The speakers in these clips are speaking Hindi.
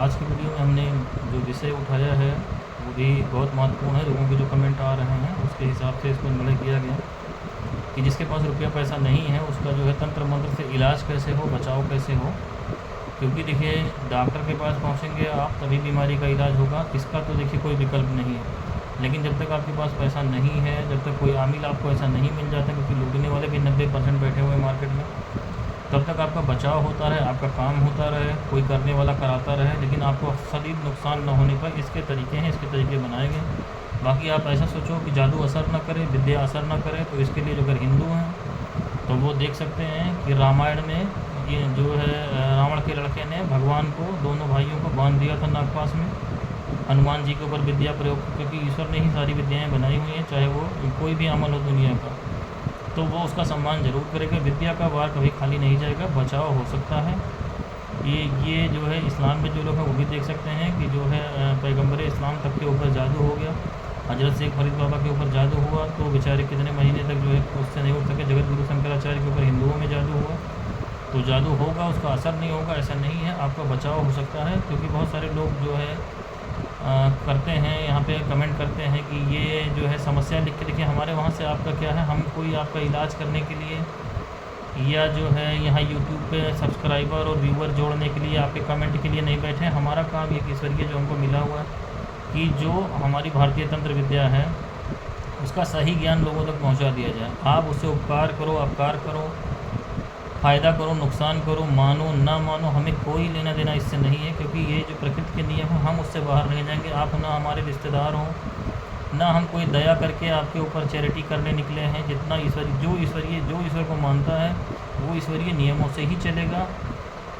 आज की वीडियो में हमने जो विषय उठाया है वो भी बहुत महत्वपूर्ण है। लोगों के जो कमेंट आ रहे हैं उसके हिसाब से इसको निर्णय किया गया कि जिसके पास रुपया पैसा नहीं है उसका जो है तंत्र मंत्र से इलाज कैसे हो, बचाव कैसे हो। क्योंकि देखिए डॉक्टर के पास पहुंचेंगे आप तभी बीमारी का इलाज होगा, इसका तो देखिए कोई विकल्प नहीं है। लेकिन जब तक आपके पास पैसा नहीं है, जब तक कोई आमिल आपको ऐसा नहीं मिल जाता, क्योंकि लूटने वाले भी 90% बैठे हुए हैं मार्केट में, तब तक आपका बचाव होता रहे, आपका काम होता रहे, कोई करने वाला कराता रहे, लेकिन आपको शदीद नुकसान न होने पर इसके तरीके हैं, इसके तरीके बनाए गए। बाकी आप ऐसा सोचो कि जादू असर न करे, विद्या असर न करे, तो इसके लिए जो अगर हिंदू हैं तो वो देख सकते हैं कि रामायण में ये जो है रावण के लड़के ने भगवान को, दोनों भाइयों को बांध दिया था नागपास में हनुमान जी के ऊपर विद्या प्रयोग, क्योंकि ईश्वर ने ही सारी विद्याएँ बनाई हुई हैं, चाहे वो कोई भी अमल हो दुनिया का, तो वो उसका सम्मान जरूर करेगा। विद्या का वार कभी खाली नहीं जाएगा, बचाव हो सकता है। ये जो है इस्लाम में जो लोग हैं वो भी देख सकते हैं कि जो है पैगंबर इस्लाम तक के ऊपर जादू हो गया, हजरत शेख फरीद बाबा के ऊपर जादू हुआ तो बेचारे कितने महीने तक जो है उससे नहीं उठ सके। जगत गुरु शंकराचार्य के ऊपर हिंदुओं में जादू हुआ, तो जादू होगा, उसका असर नहीं होगा ऐसा नहीं है, आपका बचाव हो सकता है। क्योंकि बहुत सारे लोग जो है करते हैं, यहाँ पे कमेंट करते हैं कि ये जो है समस्या लिख के देखिए हमारे वहाँ से आपका क्या है, हम कोई आपका इलाज करने के लिए या जो है यहाँ यूट्यूब पे सब्सक्राइबर और व्यूअर जोड़ने के लिए, आपके कमेंट के लिए नहीं बैठे। हमारा काम ये ईश्वरीय जो हमको मिला हुआ है कि जो हमारी भारतीय तंत्र विद्या है उसका सही ज्ञान लोगों तक पहुँचा दिया जाए। आप उससे उपकार करो, अपकार करो, फ़ायदा करो, नुकसान करो, मानो ना मानो, हमें कोई लेना देना इससे नहीं है। क्योंकि ये जो प्रकृति के नियम हैं हम उससे बाहर नहीं जाएंगे। आप ना हमारे रिश्तेदार हो, ना हम कोई दया करके आपके ऊपर चैरिटी करने निकले हैं। जितना जो ईश्वर को मानता है वो ईश्वरीय नियमों से ही चलेगा।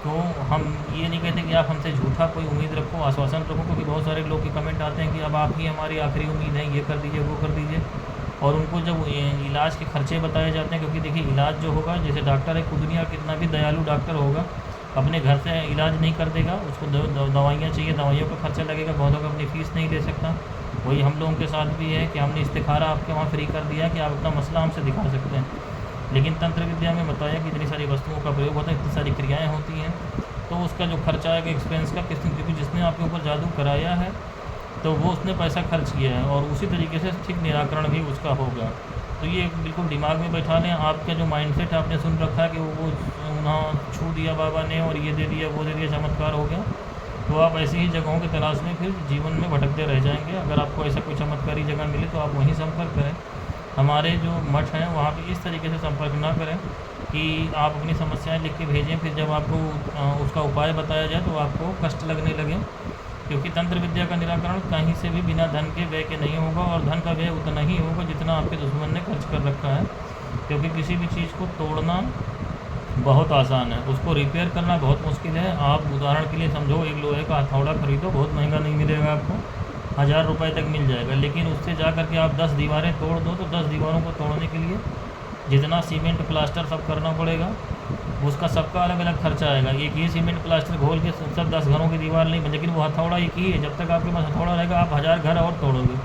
तो हम ये नहीं कहते कि आप हमसे झूठा कोई उम्मीद रखो, आश्वासन रखो, क्योंकि बहुत सारे लोग के कमेंट आते हैं कि अब आप ही हमारी आखिरी उम्मीद है, ये कर दीजिए, वो कर दीजिए। और उनको जब इलाज के खर्चे बताए जाते हैं, क्योंकि देखिए इलाज जो होगा, जैसे डॉक्टर है, खुद दुनिया कितना भी दयालु डॉक्टर होगा अपने घर से इलाज नहीं कर देगा, उसको दवाइयाँ चाहिए, दवाइयों का खर्चा लगेगा, बहुतों का अपनी फ़ीस नहीं ले सकता। वही हम लोगों के साथ भी है कि हमने इस्तिखारा आपके वहाँ फ्री कर दिया कि आप अपना मसला हमसे दिखा सकते हैं। लेकिन तंत्र विद्या में बताया कि इतनी सारी वस्तुओं का प्रयोग होता है, इतनी सारी क्रियाएँ होती हैं, तो उसका जो खर्चा आएगा एक्सपेंस का, क्योंकि जिसने आपके ऊपर जादू कराया है तो वो उसने पैसा खर्च किया है और उसी तरीके से ठीक निराकरण भी उसका होगा। तो ये बिल्कुल दिमाग में बैठा लें। आपका जो माइंडसेट है, आपने सुन रखा है कि वो उन्हें छू दिया बाबा ने और ये दे दिया, वो दे दिया, चमत्कार हो गया, तो आप ऐसी ही जगहों की तलाश में फिर जीवन में भटकते रह जाएंगे। अगर आपको ऐसा कोई चमत्कारी जगह मिले तो आप वहीं संपर्क करें। हमारे जो मठ हैं वहाँ पे इस तरीके से संपर्क ना करें कि आप अपनी समस्याएं लिख के भेजें, फिर जब आपको उसका उपाय बताया जाए तो आपको कष्ट लगने लगे। क्योंकि तंत्र विद्या का निराकरण कहीं से भी बिना धन के व्यय के नहीं होगा, और धन का व्यय उतना ही होगा जितना आपके दुश्मन ने खर्च कर रखा है। क्योंकि किसी भी चीज़ को तोड़ना बहुत आसान है, उसको रिपेयर करना बहुत मुश्किल है। आप उदाहरण के लिए समझो, एक लोहे का हथौड़ा खरीदो, बहुत महंगा नहीं मिलेगा आपको, 1000 रुपये तक मिल जाएगा। लेकिन उससे जा करके आप 10 दीवारें तोड़ दो तो 10 दीवारों को तोड़ने के लिए जितना सीमेंट प्लास्टर सब करना पड़ेगा, उसका सबका अलग अलग खर्चा आएगा। एक ही सीमेंट प्लास्टर घोल के सब 10 घरों की दीवार नहीं बन, लेकिन वो हथौड़ा एक ही है। जब तक आपके पास हथौड़ा रहेगा आप 1000 घर और तोड़ोगे।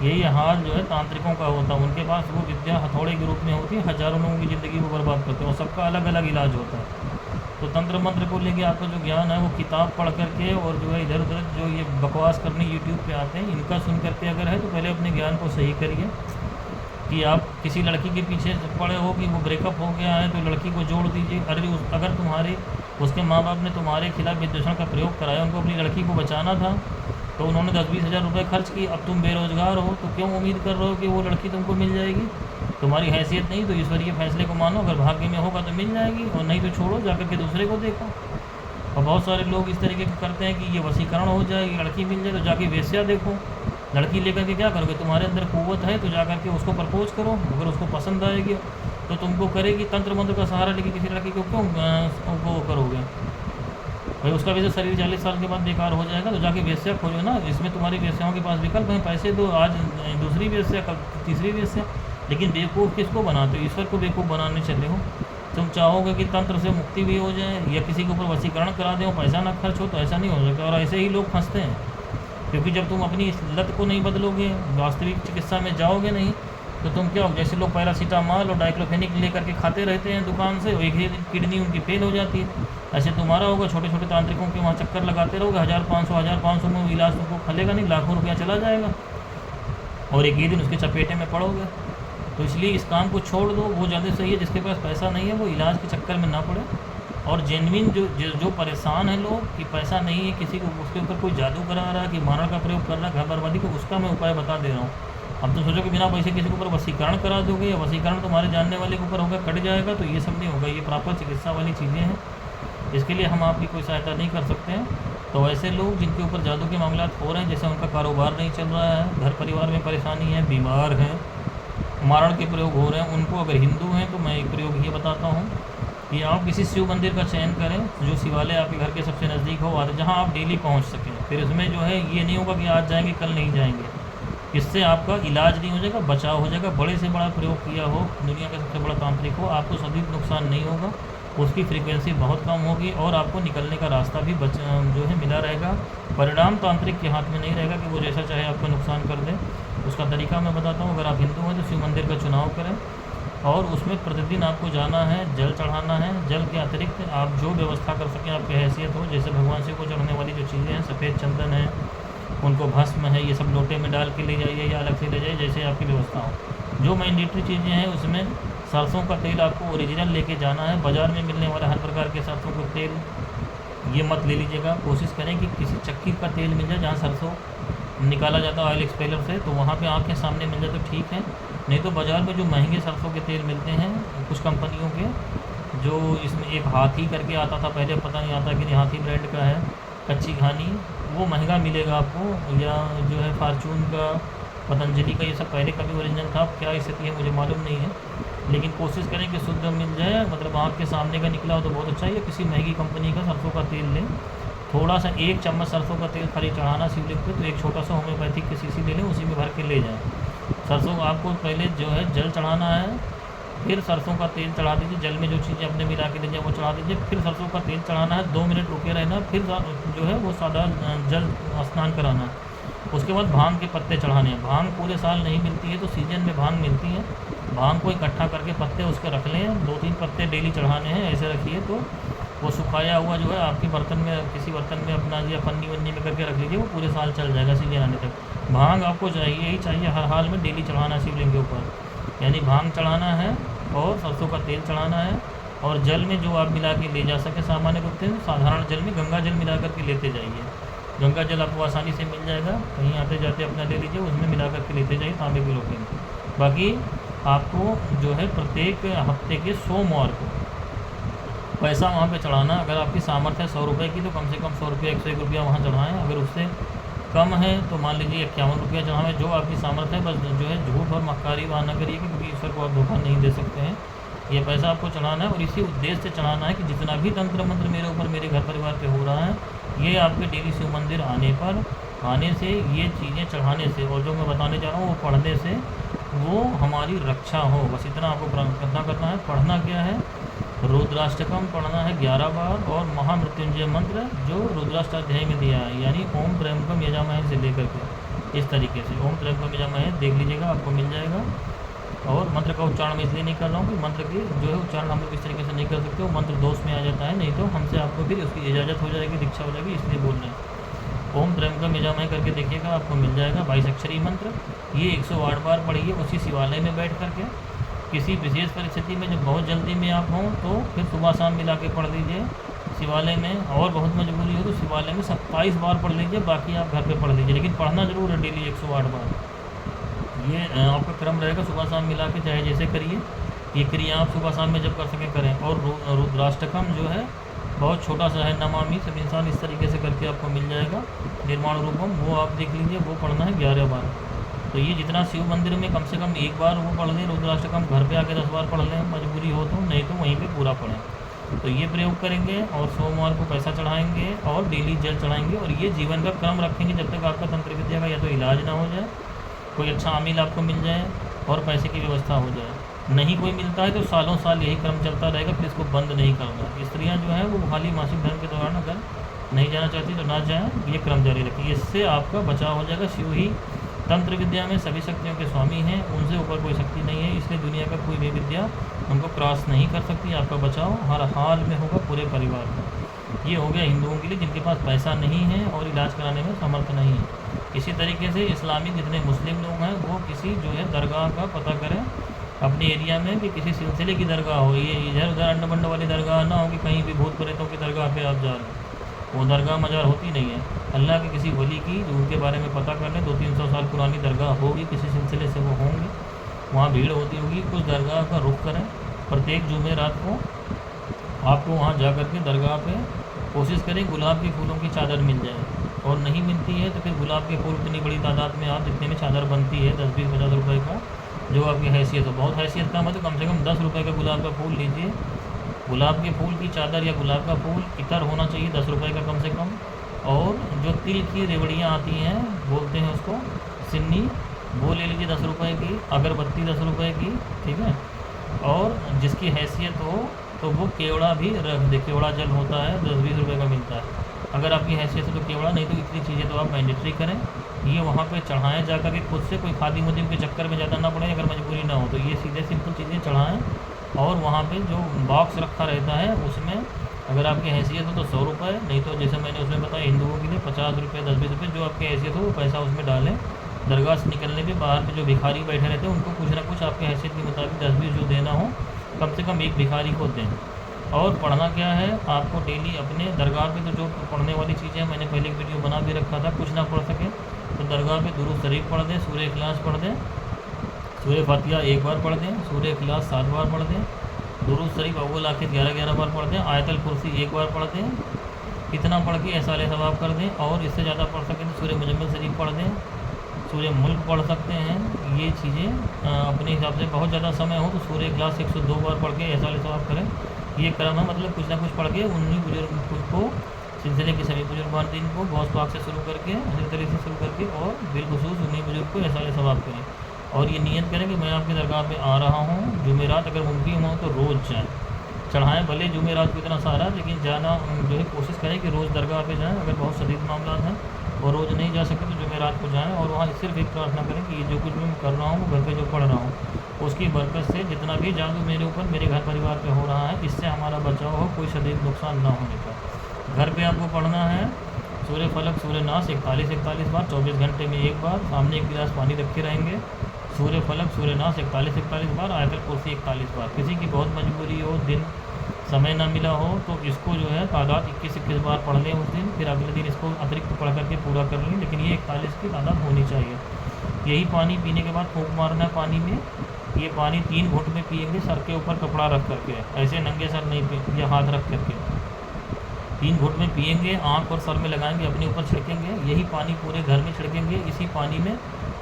यही हाल जो है तांत्रिकों का होता है, उनके पास वो विद्या हथौड़े के रूप में होती है, हज़ारों लोगों की ज़िंदगी को बर्बाद करते हैं और सबका अलग अलग इलाज होता है। तो तंत्र मंत्र को लेके आपका जो ज्ञान है वो किताब पढ़ करके और जो है इधर उधर जो ये बकवास करने यूट्यूब पे आते हैं इनका सुन करके अगर है तो पहले अपने ज्ञान को सही करिए। कि आप किसी लड़की के पीछे पड़े हो कि वो ब्रेकअप हो गया है तो लड़की को जोड़ दीजिए। अगर तुम्हारे उसके माँ बाप ने तुम्हारे खिलाफ विद्वेषण का प्रयोग कराया, उनको अपनी लड़की को बचाना था, तो उन्होंने 10-20 हज़ार रुपये खर्च किए। अब तुम बेरोज़गार हो तो क्यों उम्मीद कर रहे हो कि वो लड़की तुमको मिल जाएगी? तुम्हारी हैसियत नहीं तो ईश्वरीय फैसले को मानो, अगर भाग्य में होगा तो मिल जाएगी और नहीं तो छोड़ो, जाकर के दूसरे को देखो। और बहुत सारे लोग इस तरीके के करते हैं कि ये वशीकरण हो जाए, ये लड़की मिल जाए तो जाके वेश्या देखो। लड़की लेकर के क्या करोगे? तुम्हारे अंदर कुव्वत है तो जाकर के उसको प्रपोज करो, अगर उसको पसंद आएगी तो तुमको करेगी। तंत्र मंत्र का सहारा लेके किसी लड़की को क्यों वो करोगे भाई? उसका वैसे शरीर 40 साल के बाद बेकार हो जाएगा, तो जाके वेश्या खोजो ना। इसमें तुम्हारी वेश्याओं के पास विकल्प हैं, पैसे दो, आज दूसरी वेश्या, कल तीसरी वेश्या। लेकिन बेवकूफ़ किसको बनाते हो? ईश्वर को बेवकूफ़ बनाने चले हो। तुम चाहोगे कि तंत्र से मुक्ति भी हो जाए या किसी के ऊपर वशीकरण करा दें, पैसा ना खर्च हो, तो ऐसा नहीं हो सकता। और ऐसे ही लोग फंसते हैं, क्योंकि जब तुम अपनी इस लत को नहीं बदलोगे, वास्तविक चिकित्सा में जाओगे नहीं, तो तुम क्या हो, जैसे लोग पैरासीटामॉल और डाइक्लोफेनिक ले करके खाते रहते हैं दुकान से, एक ही किडनी उनकी फेल हो जाती है। ऐसे तुम्हारा होगा, छोटे छोटे तांत्रिकों के वहाँ चक्कर लगाते रहोगे, 1500 में इलाज तुमको खलेगा नहीं, लाखों रुपया चला जाएगा और एक ही दिन उसके चपेटे में पड़ोगे। तो इसलिए इस काम को छोड़ दो, वो ज़्यादा सही है। जिसके पास पैसा नहीं है वो इलाज के चक्कर में ना पड़े। और जेनविन जो परेशान है लोग कि पैसा नहीं है, किसी को उसके ऊपर कोई जादू करा रहा है कि मारण का प्रयोग कर रहा है घर बर्बादी को, उसका मैं उपाय बता दे रहा हूँ। अब तो सोचो कि बिना पैसे किसी के ऊपर वशीकरण करा दोगे, या वशीकरण तुम्हारे जानने वाले के ऊपर होगा, कट जाएगा, तो ये सब नहीं होगा। ये प्रॉपर चिकित्सा वाली चीज़ें हैं, इसके लिए हम आपकी कोई सहायता नहीं कर सकते हैं। तो ऐसे लोग जिनके ऊपर जादू के मामला हो रहे हैं, जैसे उनका कारोबार नहीं चल रहा है, घर परिवार में परेशानी है, बीमार हैं, मारण के प्रयोग हो रहे हैं, उनको अगर हिंदू हैं तो मैं एक प्रयोग ये बताता हूँ कि आप किसी शिव मंदिर का चयन करें जो शिवालय आपके घर के सबसे नज़दीक हो, और जहाँ आप डेली पहुँच सकें। फिर उसमें जो है ये नहीं होगा कि आज जाएंगे कल नहीं जाएंगे, इससे आपका इलाज नहीं हो जाएगा, बचाव हो जाएगा। बड़े से बड़ा प्रयोग किया हो, दुनिया का सबसे बड़ा तांत्रिक हो, आपको सभी नुकसान नहीं होगा, उसकी फ्रीक्वेंसी बहुत कम होगी और आपको निकलने का रास्ता भी जो है मिला रहेगा। परिणाम तांत्रिक के हाथ में नहीं रहेगा कि वो जैसा चाहे आपको नुकसान कर दे। उसका तरीका मैं बताता हूँ। अगर आप हिंदू हैं तो शिव मंदिर का चुनाव करें और उसमें प्रतिदिन आपको जाना है, जल चढ़ाना है। जल के अतिरिक्त आप जो व्यवस्था कर सकें आपकी हैसियत हो, जैसे भगवान शिव को चढ़ने वाली जो चीज़ें हैं, सफ़ेद चंदन है, उनको भस्म है, ये सब लोटे में डाल के ले जाइए या अलग से ले जाइए, जैसे आपकी व्यवस्था हो। जो मैंडेटरी चीज़ें हैं उसमें सरसों का तेल आपको ओरिजिनल लेके जाना है। बाज़ार में मिलने वाला हर प्रकार के सरसों का तेल ये मत ले लीजिएगा। कोशिश करें कि किसी चक्की का तेल मिल जाए जहाँ सरसों निकाला जाता है ऑयल एक्सपेलर से, तो वहाँ पे आँखें सामने मिल जाए तो ठीक है। नहीं तो बाज़ार में जो महंगे सरसों के तेल मिलते हैं कुछ कंपनियों के, जो इसमें एक हाथी करके आता था पहले, पता नहीं आता कि नहीं, हाथी ब्रांड का है, कच्ची घानी, वो महंगा मिलेगा आपको। या जो है फार्चून का, पतंजलि का, ये सब पहले कभी ओरिजिनल था, क्या स्थिति है मुझे मालूम नहीं है, लेकिन कोशिश करें कि शुद्ध मिल जाए, मतलब आँख के सामने का निकला हो तो बहुत अच्छा है। किसी महंगी कंपनी का सरसों का तेल लें, थोड़ा सा 1 चम्मच सरसों का तेल खाली चढ़ाना शिवलिंग पे, तो एक छोटा सा होम्योपैथिक की शीशी ले लें, उसी में भर के ले जाएँ। सरसों आपको पहले जो है जल चढ़ाना है, फिर सरसों का तेल चढ़ा दीजिए, जल में जो चीज़ें अपने मिला के लीजिए वो चढ़ा दीजिए, फिर सरसों का तेल चढ़ाना है, 2 मिनट रुके रहना, फिर जो है वो सादा जल स्नान कराना है। उसके बाद भांग के पत्ते चढ़ाने हैं। भांग पूरे साल नहीं मिलती है तो सीजन में भांग मिलती है, भांग को इकट्ठा करके पत्ते उसके रख लें, 2-3 पत्ते डेली चढ़ाने हैं, ऐसे रखिए। तो वो सुखाया हुआ जो है आपके बर्तन में, किसी बर्तन में अपना या पन्नी वन्नी में करके रख लीजिए, वो पूरे साल चल जाएगा सीजन आने तक। भांग आपको चाहिए ही चाहिए, हर हाल में डेली चढ़ाना शिवलिंग के ऊपर, यानी भांग चढ़ाना है और सरसों का तेल चढ़ाना है। और जल में जो आप मिला के ले जा सके, सामान्य रूप से साधारण जल में गंगा जल मिला करके लेते जाइए। गंगा जल आपको आसानी से मिल जाएगा, कहीं आते जाते अपना ले लीजिए, उसमें मिला करके लेते जाइए तांबे के लोटे में। बाकी आपको जो है प्रत्येक हफ्ते के सोमवार को पैसा वहाँ पे चढ़ाना। अगर आपकी सामर्थ्य है 100 रुपये की तो कम से कम 100 रुपये, 101 रुपया वहाँ चढ़ाएँ। अगर उससे कम है तो मान लीजिए 51 रुपया चढ़ाएँ, जो आपकी सामर्थ्य है। बस जो है झूठ और मक्कारी वाह न करिए, क्योंकि ईश्वर को आप धोखा नहीं दे सकते हैं। ये पैसा आपको चढ़ाना है और इसी उद्देश्य से चढ़ाना है कि जितना भी तंत्र मंत्र मेरे ऊपर, मेरे घर परिवार पे हो रहा है, ये आपके डेली शिव मंदिर आने से, ये चीज़ें चढ़ाने से, और जो मैं बताने जा रहा हूँ वो पढ़ने से, वो हमारी रक्षा हो। बस इतना आपको प्रार्थना करना है। पढ़ना क्या है, रुद्राष्टकम पढ़ना है 11 बार, और महामृत्युंजय मंत्र जो रुद्राष्टाध्याय में दिया है, यानी ओम त्र्यंबकम यजामहे से लेकर के इस तरीके से ओम त्र्यंबकम यजामहे देख लीजिएगा, आपको मिल जाएगा। और मंत्र का उच्चारण मैं इसलिए नहीं कर रहा हूँ कि मंत्र की जो है उच्चारण हम लोग इस तरीके से नहीं कर सकते, वो मंत्र दोष में आ जाता है, नहीं तो हमसे आपको फिर उसकी इजाज़त हो जाएगी, दीक्षा हो जाएगी, इसलिए बोल रहे हैं। ओम त्र्यंबकम यजामहे करके देखिएगा, आपको मिल जाएगा 22 अक्षरी मंत्र। ये 108 बार पढ़िए उसी शिवालय में बैठ करके। किसी विशेष परिस्थिति में जब बहुत जल्दी में आप हों तो फिर सुबह शाम मिला के पढ़ लीजिए शिवालय में, और बहुत मजबूरी हो तो शिवालय में 27 बार पढ़ लीजिए, बाकी आप घर पे पढ़ लीजिए, लेकिन पढ़ना जरूर है डेली 108 बार। ये आपका क्रम रहेगा, सुबह शाम मिला के चाहे जैसे करिए। ये क्रिया आप सुबह शाम में जब कर सकें करें। और रुद्राष्टकम जो है बहुत छोटा सा है, नमामि सब इंसान, इस तरीके से करके आपको मिल जाएगा। निर्माण रूपम वो आप देख लीजिए, वो पढ़ना है 11 बार। तो ये जितना शिव मंदिर में कम से कम 1 बार वो पढ़ लें रुद्राष्टकम, घर पे आके 10 बार पढ़ लें मजबूरी हो तो, नहीं तो वहीं पे पूरा पढ़ें। तो ये प्रयोग करेंगे और सोमवार को पैसा चढ़ाएंगे और डेली जल चढ़ाएंगे, और ये जीवन का क्रम रखेंगे जब तक आपका तंत्र विद्या का या तो इलाज ना हो जाए, कोई अच्छा अमील आपको मिल जाए और पैसे की व्यवस्था हो जाए। नहीं कोई मिलता है तो सालों साल यही क्रम चलता रहेगा, फिर इसको बंद नहीं करना। स्त्रियाँ जो हैं वो खाली मासिक धर्म के दौरान अगर नहीं जाना चाहती तो ना जाएँ, ये क्रम जारी रखिए, इससे आपका बचाव हो जाएगा। शिव ही तंत्र विद्या में सभी शक्तियों के स्वामी हैं, उनसे ऊपर कोई शक्ति नहीं है, इसलिए दुनिया का कोई भी विद्या उनको क्रॉस नहीं कर सकती। आपका बचाव हर हाल में होगा पूरे परिवार का। ये हो गया हिंदुओं के लिए जिनके पास पैसा नहीं है और इलाज कराने में समर्थ नहीं है। इसी तरीके से इस्लामी जितने मुस्लिम लोग हैं वो किसी जो है दरगाह का पता करें अपने एरिया में कि किसी सिलसिले की दरगाह हो। ये इधर उधर अंड बंड वाली दरगाह ना हो कि कहीं भी भूत प्रेतों की दरगाह पे आप जा रहे हो, वो दरगाह मजार होती नहीं है। अल्लाह के किसी वली की जो उनके बारे में पता कर लें, 200-300 साल पुरानी दरगाह होगी, किसी सिलसिले से वो होंगे, वहाँ भीड़ होती होगी, उस दरगाह का रुख करें। प्रत्येक जुमे रात को आपको वहाँ जा कर के दरगाह पे कोशिश करें गुलाब के फूलों की चादर मिल जाए, और नहीं मिलती है तो फिर गुलाब के फूल इतनी बड़ी तादाद में आप जितने में चादर बनती है 10-20-50 रुपये का, जो आपकी हैसियत हो, बहुत हैसियत का मतलब कम से कम 10 रुपये का गुलाब का फूल लीजिए। गुलाब के फूल की चादर या गुलाब का फूल इतर होना चाहिए 10 रुपये का कम से कम। और जो तिल की रेवड़ियाँ आती हैं, बोलते हैं उसको सिन्नी, वो ले लीजिए 10 रुपये की। अगरबत्ती 10 रुपये की, ठीक है। और जिसकी हैसियत हो तो वो केवड़ा भी रख दे, केवड़ा जल होता है 10-20 रुपये का मिलता है। अगर आपकी हैसियत है तो केवड़ा, नहीं तो इतनी चीज़ें तो आप मैंडेटरी करें। ये वहाँ पे चढ़ाएँ जा कर के, खुद से कोई खादी मुदिम के चक्कर में ज़्यादा ना पड़े, अगर मजबूरी ना हो तो ये सीधे सिंपल चीज़ें चढ़ाएँ। और वहाँ पे जो बॉक्स रखा रहता है उसमें अगर आपकी हैसियत हो तो 100 रुपये, नहीं तो जैसे मैंने उसमें बताया हिंदुओं के लिए 50 रुपये 10-20 रुपये, जो आपकी हैसियत हो वो पैसा उसमें डालें। दरगाह से निकलने पे बाहर पे जो भिखारी बैठे रहते हैं उनको कुछ ना कुछ आपकी हैसियत के मुताबिक 10-20 जो देना हो, कम से कम एक भिखारी को दें। और पढ़ना क्या है आपको डेली अपने दरगाह पे, तो जो पढ़ने वाली चीज़ें मैंने पहले एक वीडियो बना भी रखा था, कुछ ना पढ़ सके तो दरगाह पे दुरूद शरीफ पढ़ दें, सूरह इखलास पढ़ दें, सूरह फातिहा 1 बार पढ़ दें, सूरह इखलास 7 बार पढ़ दें, दुरूद शरीफ अव्वल आखिर 11-11 बार पढ़ दें, आयतल कुर्सी 1 बार पढ़ दें। इतना पढ़ के एहसाले सवाब कर दें। और इससे ज़्यादा पढ़ सकें तो सूरह मुजम्मिल शरीफ पढ़ दें, सूर्य मुल्क पढ़ सकते हैं। ये चीज़ें अपने हिसाब से बहुत ज़्यादा समय हो तो सूर्य इखलास 102 बार पढ़ के एहसाले सवाब करें। ये क्रम है, मतलब कुछ ना कुछ पढ़ के उन्हीं बुजुर्ग को, सिलसिले के सभी बुजुर्गान दिन को गौस पाक से शुरू करके, हज़रत अली से शुरू करके, और बिलखुसूस उन्हीं बुजुर्ग को एहसाले सवाब करें। और ये नियत करें कि मैं आपकी दरगाह पे आ रहा हूँ, जुमेरात अगर मुमकिन हो तो रोज़ जाएँ। चढ़ाएँ भले जुमेरात को इतना सारा, लेकिन जाना जो है कोशिश करें कि रोज़ दरगाह पे जाएँ। अगर बहुत शदीद मामला हैं और रोज़ नहीं जा सके तो जुमेरात को जाएँ, और वहाँ सिर्फ एक प्रार्थना करें कि ये जो कुछ मैं कर रहा हूँ, घर पे जो पढ़ रहा हूँ, उसकी बरकत से जितना भी जादू मेरे ऊपर, मेरे घर परिवार पे हो रहा है, इससे हमारा बचाव हो, कोई शदीद नुकसान ना होने का। घर पे आपको पढ़ना है सूरह फलक सूरह नास 41 बार, 24 घंटे में 1 बार, सामने एक गिलास पानी रखे रहेंगे। सूरह फलक सूरह नास 41 बार, आयतल कुर्सी 41 बार। किसी की बहुत मजबूरी हो, दिन समय ना मिला हो तो इसको जो है तादाद 21 बार पढ़ लें उस दिन, फिर अगले दिन इसको अतिरिक्त पढ़ करके पूरा कर लें, लेकिन ये 41 की तादाद होनी चाहिए। यही पानी पीने के बाद फूंक मारना है पानी में। ये पानी 3 घूंट में पिएंगे, सर के ऊपर कपड़ा रख करके, ऐसे नंगे सर नहीं पिए, या हाथ रख करके 3 घूंट में पिएंगे, आँख और सर में लगाएंगे, अपने ऊपर छिड़केंगे। यही पानी पूरे घर में छिड़केंगे। इसी पानी में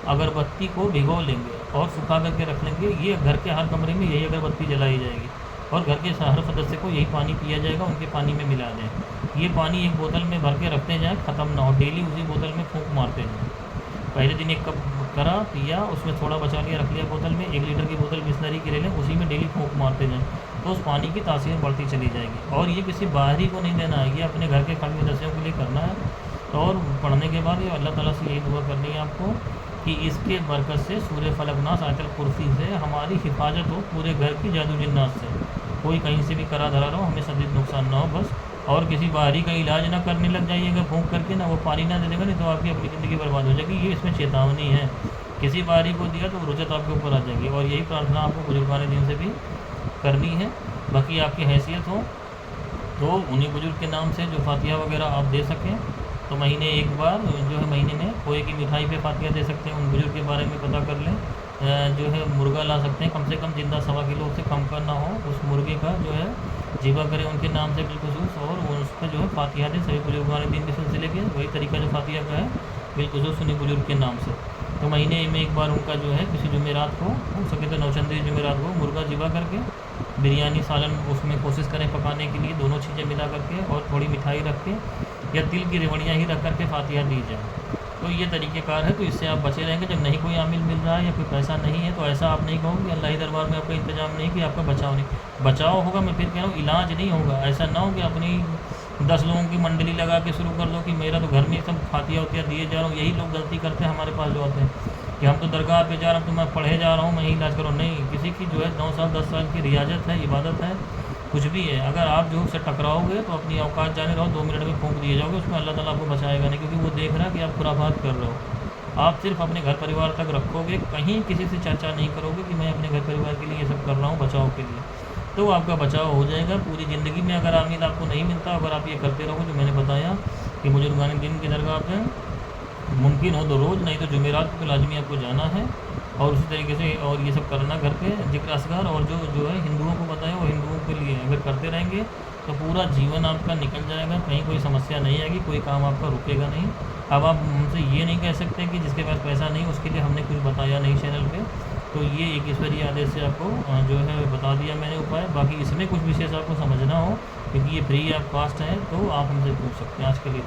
अगरबत्ती को भिगो लेंगे और सुखा करके रख लेंगे। ये घर के हर कमरे में यही अगरबत्ती जलाई जाएगी और घर के हर सदस्य को यही पानी पिया जाएगा, उनके पानी में मिला दें। ये पानी एक बोतल में भर के रखते जाएँ, ख़त्म ना हो, डेली उसी बोतल में फूंक मारते जाएँ। पहले दिन 1 कप करा पिया, उसमें थोड़ा बचा लिया, रख लिया बोतल में। 1 लीटर की बोतल बिस्लरी की ले लें, उसी में डेली फूंक मारते जाएँ, तो उस पानी की तासीर बढ़ती चली जाएगी। और ये किसी बाहरी को नहीं देना है, ये अपने घर के खाली सदस्यों के लिए करना है। और पढ़ने के बाद ये अल्लाह ताला से यही दुआ करनी है आपको कि इसके बरकत से सूरह फलक नास आयतल कुर्सी से हमारी हिफाजत हो, पूरे घर की जादू जिन्नात से, कोई कहीं से भी करा धरा रहो, हमें शदीद नुकसान ना हो बस। और किसी बाहरी का इलाज ना करने लग जाइएगा फूंक करके, ना वो पानी ना दे देगा, नहीं तो आपकी अपनी ज़िंदगी बर्बाद हो जाएगी। ये इसमें चेतावनी है, किसी बाहरी को दिया तो रुजत आपके ऊपर आ जाएगी। और यही प्रार्थना आपको बुजुर्गान दिन से भी करनी है। बाकी आपकी हैसियत हो तो उन्हीं बुजुर्ग के नाम से जो फातिहा वगैरह आप दे सकें, तो महीने 1 बार जो है महीने में खोए की मिठाई पे फातिहा दे सकते हैं। उन बुजुर्ग के बारे में पता कर लें। जो है मुर्गा ला सकते हैं, कम से कम जिंदा 1.25 किलो से कम का ना हो, उस मुर्गे का जो है ज़िबा करें उनके नाम से बिलखुसूस, और उस पर जो है फातिहा दें सभी बुजुर्गान दिन के सिलसिले के। वही तरीका जो फातिहा का है बिलखुसूस उन्हीं बुजुर्ग के नाम से। तो महीने में 1 बार उनका जो है किसी जुमेरात को, हो सके तो नौचंदी जुमेरात को मुर्गा ज़िबा करके बिरयानी सालन उसमें कोशिश करें पकाने के लिए, दोनों चीज़ें मिला करके, और थोड़ी मिठाई रख के या तिल की रेवड़ियाँ ही रख करके फातिहा दी जाए। तो ये तरीक़ेकार है, तो इससे आप बचे रहेंगे। जब नहीं कोई आमिल मिल रहा है या कोई पैसा नहीं है तो ऐसा आप नहीं कहोगे अल्लाह ही दरबार में आपका इंतजाम नहीं कि आपका बचाव नहीं। बचाव होगा, मैं फिर कह रहा हूँ, इलाज नहीं होगा। ऐसा ना हो कि अपनी 10 लोगों की मंडली लगा के शुरू कर दो कि मेरा तो घर में सब फातिया उतिया दिए जा रहा हूँ। यही लोग गलती करते हैं हमारे पास जो आते हैं कि हम तो दरगाह पे जा रहा हूँ, तो मैं पढ़े जा रहा हूँ, मैं ही इलाज करूँ। नहीं, किसी की जो है 9 साल 10 साल की रियाजत है, इबादत है, कुछ भी है। अगर आप जो उससे टकराओगे तो अपनी औकात जाने रहो, 2 मिनट में फूंक दिए जाओगे, उसमें अल्लाह ताला आपको बचाएगा नहीं, क्योंकि वो देख रहा है कि आप खुराफात कर रहे हो। आप सिर्फ अपने घर परिवार तक रखोगे, कहीं किसी से चर्चा नहीं करोगे कि मैं अपने घर परिवार के लिए ये सब कर रहा हूँ बचाव के लिए, तो आपका बचाव हो जाएगा पूरी ज़िंदगी में। अगर आमीन आपको नहीं मिलता, अगर आप ये करते रहोगे जो मैंने बताया कि बुजुर्गान दिन की दरगाह पे मुमकिन हो तो रोज़, नहीं तो जुमेरात को लाजमी आपको जाना है। और उसी तरीके से और ये सब करना घर पे जिक्र असगार, और जो है हिंदुओं को बताया वो हिंदुओं के लिए अगर करते रहेंगे तो पूरा जीवन आपका निकल जाएगा, कहीं कोई समस्या नहीं आएगी, कोई काम आपका रुकेगा नहीं। अब आप हमसे ये नहीं कह सकते कि जिसके पास पैसा नहीं उसके लिए हमने कुछ बताया नहीं चैनल पे। तो ये एक ईश्वरीय आदेश से आपको जो है बता दिया मैंने उपाय। बाकी इसमें कुछ विशेष आपको समझना हो, क्योंकि ये फ्री ऑफ कास्ट है, तो आप हमसे पूछ सकते हैं। आज के लिए